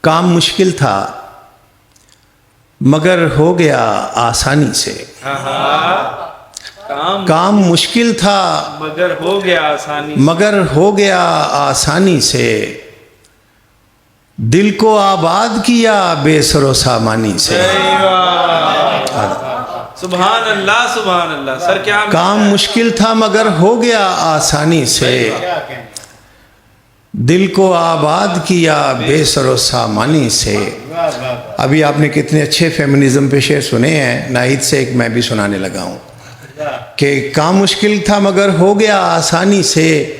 کام مشکل تھا مگر ہو گیا آسانی سے. کام مشکل تھا مگر ہو گیا آسانی سے. مگر ہو گیا آسانی سے. دل کو آباد کیا بے سر و سامانی سے. سبحان اللہ سبحان اللہ. سر کیا کام مشکل تھا مگر ہو گیا آسانی سے. دل کو آباد کیا بے سر و سامانی سے. ابھی آپ نے کتنے اچھے فیمنزم پہ شعر سنے ہیں. ناہید سے ایک میں بھی سنانے لگا ہوں کہ کام مشکل تھا مگر ہو گیا آسانی سے.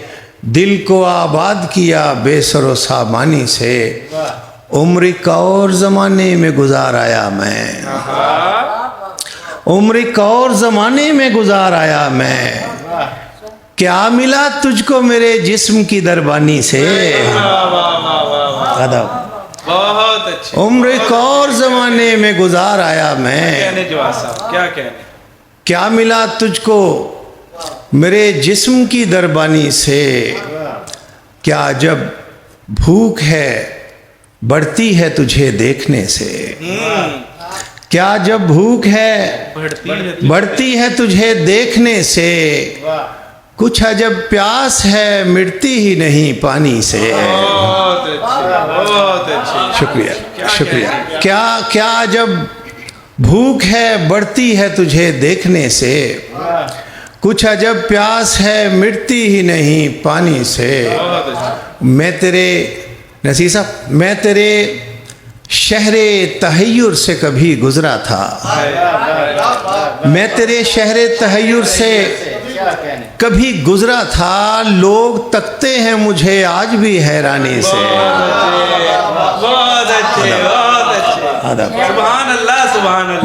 دل کو آباد کیا بے سر و سامانی سے. عمر ایک اور زمانے میں گزار آیا میں. عمر ایک اور زمانے میں گزار آیا میں. کیا ملا تجھ کو میرے جسم کی دربانی سے. بہت اچھے. عمر ایک اور زمانے میں گزار آیا میں. کہنے جواد صاحب کیا کہنے. کیا ملا تجھ کو میرے جسم کی دربانی سے. کیا جب بھوک ہے بڑھتی ہے تجھے دیکھنے سے. کیا جب بھوک ہے بڑھتی ہے تجھے دیکھنے سے. کچھ عجب پیاس ہے مٹتی ہی نہیں پانی سے. بہت اچھے بہت اچھے. شکریہ شکریہ. کیا جب بھوک ہے بڑھتی ہے تجھے دیکھنے سے. کچھ عجب پیاس ہے مٹتی ہی نہیں پانی سے. میں تیرے نصیر صاحب میں تیرے شہر تحیر سے کبھی گزرا تھا. میں تیرے شہر تحیر سے کبھی گزرا تھا. لوگ تکتے ہیں مجھے آج بھی حیرانی سے. بہت اچھے بہت اچھے. سبحان اللہ سبحان اللہ.